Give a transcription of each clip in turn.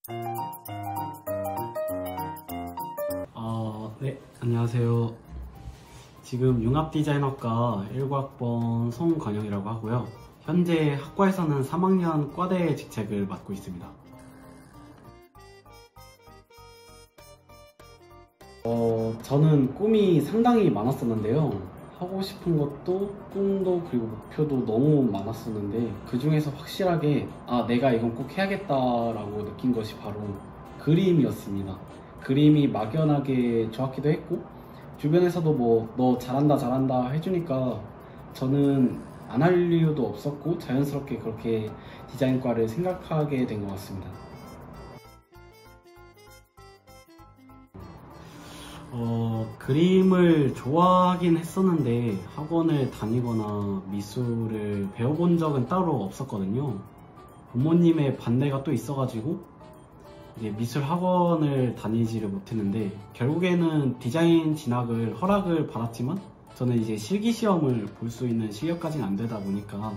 네, 안녕하세요. 지금 융합디자인학과 19학번 송건영이라고 하고요. 현재 학과에서는 3학년 과대 직책을 맡고 있습니다. 저는 꿈이 상당히 많았었는데요. 하고 싶은 것도 꿈도 그리고 목표도 너무 많았었는데 그 중에서 확실하게 내가 이건 꼭 해야겠다라고 느낀 것이 바로 그림이었습니다. 그림이 막연하게 좋았기도 했고 주변에서도 뭐 너 잘한다 잘한다 해주니까 저는 안 할 이유도 없었고 자연스럽게 그렇게 디자인과를 생각하게 된 것 같습니다. 그림을 좋아하긴 했었는데 학원을 다니거나 미술을 배워본 적은 따로 없었거든요. 부모님의 반대가 또 있어가지고 이제 미술 학원을 다니지를 못했는데 결국에는 디자인 진학을 허락을 받았지만 저는 이제 실기시험을 볼 수 있는 실력까지는 안 되다 보니까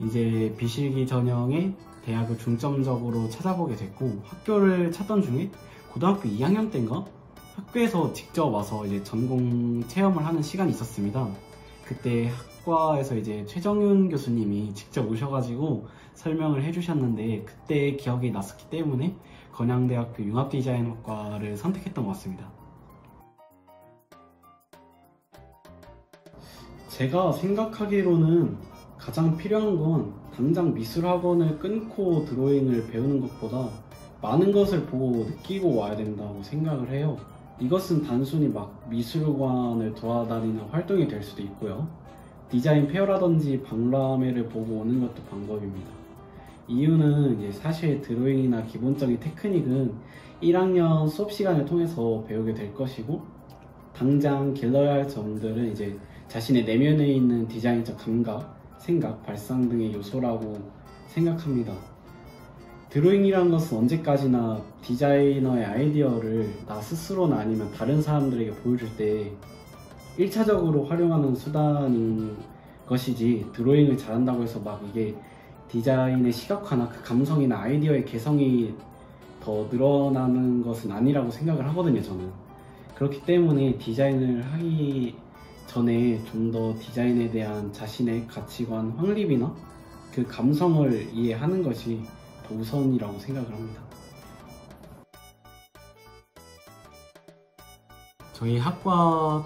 이제 비실기 전형의 대학을 중점적으로 찾아보게 됐고 학교를 찾던 중에 고등학교 2학년 때인가 학교에서 직접 와서 이제 전공 체험을 하는 시간이 있었습니다. 그때 학과에서 이제 최정윤 교수님이 직접 오셔가지고 설명을 해주셨는데 그때 기억이 났었기 때문에 건양대학교 융합디자인학과를 선택했던 것 같습니다. 제가 생각하기로는 가장 필요한 건 당장 미술학원을 끊고 드로잉을 배우는 것보다 많은 것을 보고 느끼고 와야 된다고 생각을 해요. 이것은 단순히 막 미술관을 돌아다니는 활동이 될 수도 있고요. 디자인 페어라든지 박람회를 보고 오는 것도 방법입니다. 이유는 이제 사실 드로잉이나 기본적인 테크닉은 1학년 수업 시간을 통해서 배우게 될 것이고 당장 길러야 할 점들은 이제 자신의 내면에 있는 디자인적 감각, 생각, 발상 등의 요소라고 생각합니다. 드로잉이라는 것은 언제까지나 디자이너의 아이디어를 나 스스로나 아니면 다른 사람들에게 보여줄 때 1차적으로 활용하는 수단인 것이지 드로잉을 잘한다고 해서 막 이게 디자인의 시각화나 그 감성이나 아이디어의 개성이 더 늘어나는 것은 아니라고 생각을 하거든요, 저는. 그렇기 때문에 디자인을 하기 전에 좀 더 디자인에 대한 자신의 가치관 확립이나 그 감성을 이해하는 것이 더 우선이라고 생각을 합니다. 저희 학과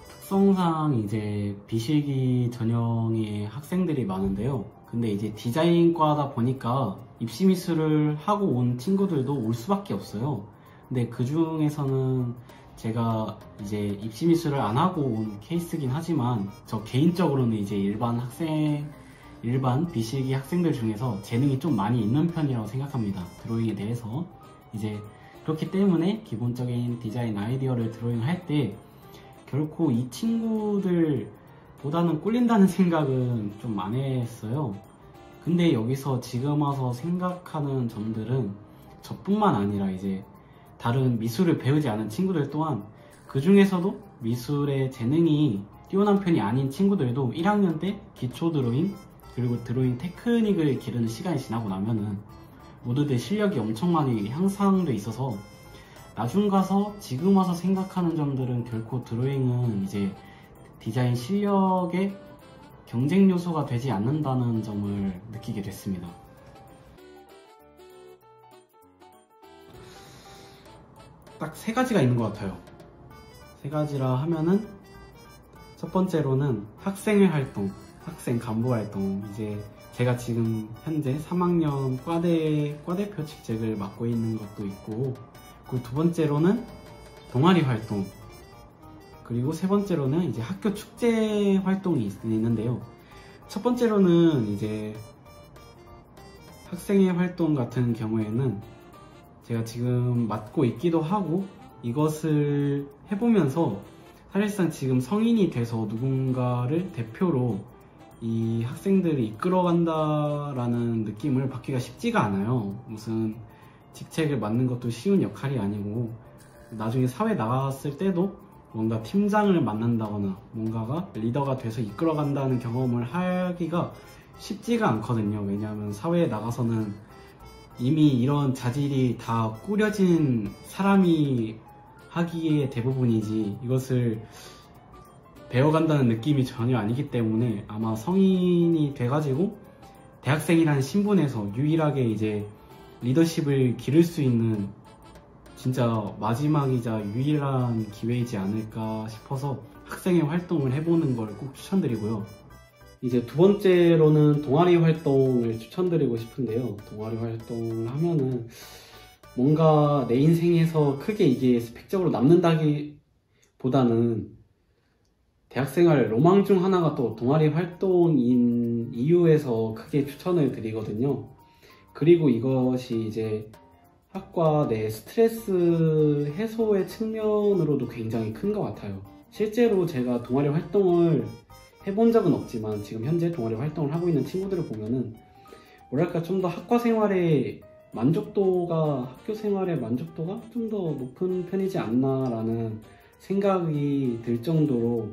특성상 이제 비실기 전형의 학생들이 많은데요. 근데 이제 디자인과다 보니까 입시미술을 하고 온 친구들도 올 수밖에 없어요. 근데 그 중에서는 제가 이제 입시미술을 안 하고 온 케이스긴 하지만 저 개인적으로는 이제 일반 비실기 학생들 중에서 재능이 좀 많이 있는 편이라고 생각합니다. 드로잉에 대해서. 이제 그렇기 때문에 기본적인 디자인 아이디어를 드로잉할 때 결코 이 친구들보다는 꿀린다는 생각은 좀 안 했어요. 근데 여기서 지금 와서 생각하는 점들은 저뿐만 아니라 이제 다른 미술을 배우지 않은 친구들 또한 그 중에서도 미술의 재능이 뛰어난 편이 아닌 친구들도 1학년 때 기초 드로잉 그리고 드로잉 테크닉을 기르는 시간이 지나고 나면은 모두들 실력이 엄청 많이 향상돼 있어서 나중 가서 지금 와서 생각하는 점들은 결코 드로잉은 이제 디자인 실력의 경쟁 요소가 되지 않는다는 점을 느끼게 됐습니다. 딱 세 가지가 있는 것 같아요. 세 가지라 하면은 첫 번째로는 학생회 활동, 학생 간부 활동. 이제 제가 지금 현재 3학년 과대표 직책을 맡고 있는 것도 있고, 그 두 번째로는 동아리 활동, 그리고 세 번째로는 이제 학교 축제 활동이 있는데요. 첫 번째로는 이제 학생회 활동 같은 경우에는 제가 지금 맡고 있기도 하고 이것을 해보면서 사실상 지금 성인이 돼서 누군가를 대표로 이 학생들이 이끌어간다라는 느낌을 받기가 쉽지가 않아요. 무슨 직책을 맡는 것도 쉬운 역할이 아니고 나중에 사회 나갔을 때도 뭔가 팀장을 맡는다거나 뭔가가 리더가 돼서 이끌어간다는 경험을 하기가 쉽지가 않거든요. 왜냐하면 사회에 나가서는 이미 이런 자질이 다 꾸려진 사람이 하기에 대부분이지 이것을 배워간다는 느낌이 전혀 아니기 때문에 아마 성인이 돼가지고 대학생이라는 신분에서 유일하게 이제 리더십을 기를 수 있는 진짜 마지막이자 유일한 기회이지 않을까 싶어서 학생회 활동을 해보는 걸 꼭 추천드리고요. 이제 두 번째로는 동아리 활동을 추천드리고 싶은데요. 동아리 활동을 하면은 뭔가 내 인생에서 크게 이게 스펙적으로 남는다기보다는 대학생활 로망 중 하나가 또 동아리 활동인 이유에서 크게 추천을 드리거든요. 그리고 이것이 이제 학과 내 스트레스 해소의 측면으로도 굉장히 큰 것 같아요. 실제로 제가 동아리 활동을 해본 적은 없지만 지금 현재 동아리 활동을 하고 있는 친구들을 보면은 뭐랄까 좀 더 학과 생활의 만족도가 학교 생활의 만족도가 좀 더 높은 편이지 않나 라는 생각이 들 정도로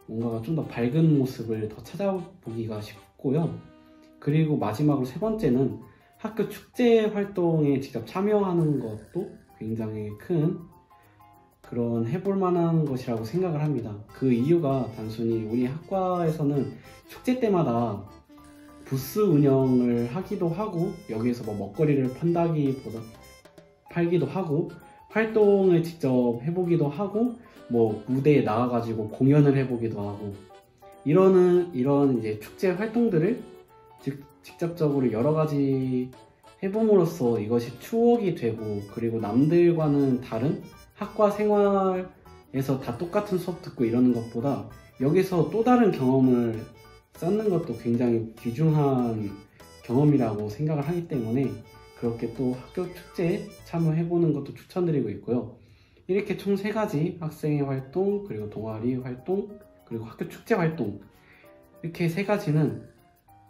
뭔가 좀 더 밝은 모습을 더 찾아보기가 쉽고요. 그리고 마지막으로 세 번째는 학교 축제 활동에 직접 참여하는 것도 굉장히 큰 그런 해볼 만한 것이라고 생각을 합니다. 그 이유가 단순히 우리 학과에서는 축제 때마다 부스 운영을 하기도 하고 여기에서 뭐 먹거리를 팔기도 하고 활동을 직접 해보기도 하고 뭐 무대에 나와가지고 공연을 해보기도 하고 이런 이제 축제 활동들을 직접적으로 여러 가지 해봄으로써 이것이 추억이 되고 그리고 남들과는 다른 학과 생활에서 다 똑같은 수업 듣고 이러는 것보다 여기서 또 다른 경험을 쌓는 것도 굉장히 귀중한 경험이라고 생각을 하기 때문에 그렇게 또 학교 축제에 참여해보는 것도 추천드리고 있고요. 이렇게 총 3가지 학생회 활동, 그리고 동아리 활동, 그리고 학교 축제 활동 이렇게 3가지는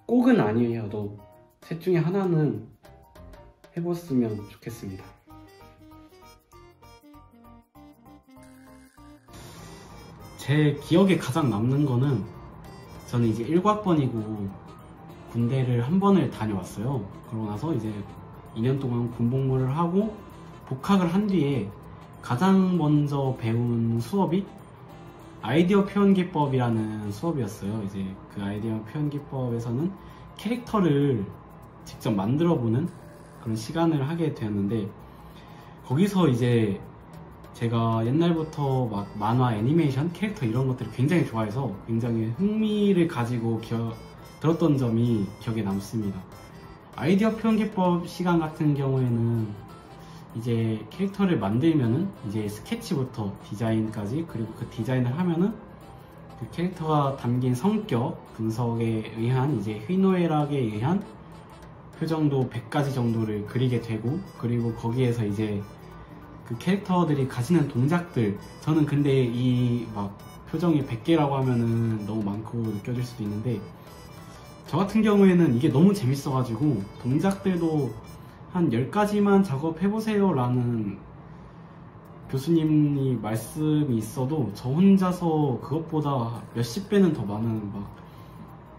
꼭은 아니어도 셋 중에 하나는 해봤으면 좋겠습니다. 제 기억에 가장 남는 거는 저는 이제 1학번이고 군대를 한 번을 다녀왔어요. 그러고 나서 이제 2년 동안 군복무를 하고 복학을 한 뒤에 가장 먼저 배운 수업이 아이디어 표현 기법이라는 수업이었어요. 이제 그 아이디어 표현 기법에서는 캐릭터를 직접 만들어 보는 그런 시간을 하게 되었는데 거기서 이제 제가 옛날부터 막 만화, 애니메이션, 캐릭터 이런 것들을 굉장히 좋아해서 굉장히 흥미를 가지고 들었던 점이 기억에 남습니다. 아이디어 표현 기법 시간 같은 경우에는 이제 캐릭터를 만들면은 이제 스케치부터 디자인까지 그리고 그 디자인을 하면은 그 캐릭터가 담긴 성격 분석에 의한 이제 희노애락에 의한 표정도 100가지 정도를 그리게 되고 그리고 거기에서 이제 그 캐릭터들이 가지는 동작들 저는 근데 이 막 표정이 100개라고 하면은 너무 많고 느껴질 수도 있는데 저 같은 경우에는 이게 너무 재밌어가지고 동작들도 한 10가지만 작업해보세요 라는 교수님이 말씀이 있어도 저 혼자서 그것보다 몇십 배는 더 많은 막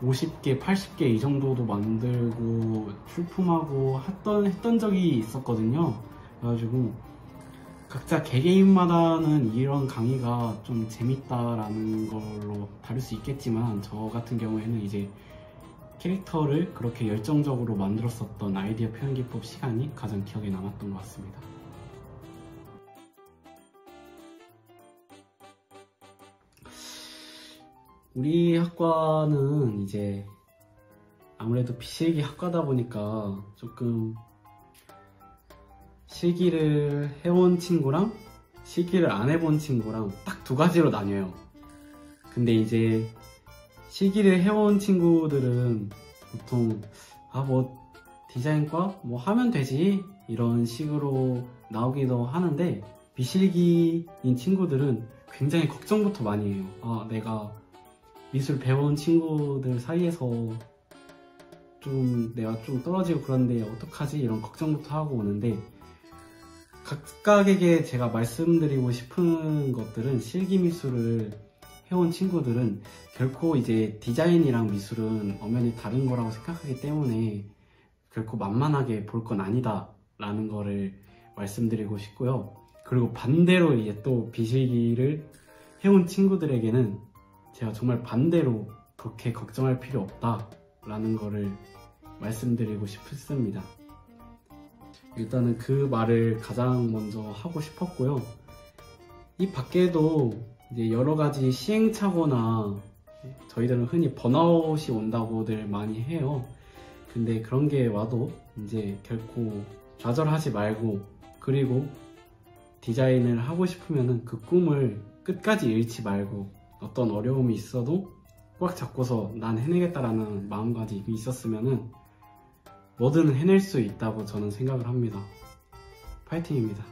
50개, 80개 이 정도도 만들고 출품하고 했던 적이 있었거든요. 그래가지고 각자 개개인마다는 이런 강의가 좀 재밌다라는 걸로 다룰 수 있겠지만 저 같은 경우에는 이제 캐릭터를 그렇게 열정적으로 만들었었던 아이디어 표현기법 시간이 가장 기억에 남았던 것 같습니다. 우리 학과는 이제 아무래도 비실기 학과다 보니까 조금 실기를 해온 친구랑 실기를 안 해본 친구랑 딱 2가지로 나뉘어요. 근데 이제 실기를 해온 친구들은 보통 뭐 디자인과 뭐 하면 되지 이런 식으로 나오기도 하는데 비실기인 친구들은 굉장히 걱정부터 많이 해요. 내가 미술 배운 친구들 사이에서 내가 좀 떨어지고 그런데 어떡하지 이런 걱정부터 하고 오는데 각각에게 제가 말씀드리고 싶은 것들은 실기미술을 해온 친구들은 결코 이제 디자인이랑 미술은 엄연히 다른 거라고 생각하기 때문에 결코 만만하게 볼 건 아니다 라는 거를 말씀드리고 싶고요. 그리고 반대로 이제 또 비실기를 해온 친구들에게는 제가 정말 반대로 그렇게 걱정할 필요 없다 라는 거를 말씀드리고 싶습니다. 일단은 그 말을 가장 먼저 하고 싶었고요. 이 밖에도 이제 여러 가지 시행착오나 저희들은 흔히 번아웃이 온다고들 많이 해요. 근데 그런 게 와도 이제 결코 좌절하지 말고, 그리고 디자인을 하고 싶으면은 그 꿈을 끝까지 잃지 말고, 어떤 어려움이 있어도 꽉 잡고서 난 해내겠다라는 마음가짐이 있었으면은 뭐든 해낼 수 있다고 저는 생각을 합니다. 파이팅입니다.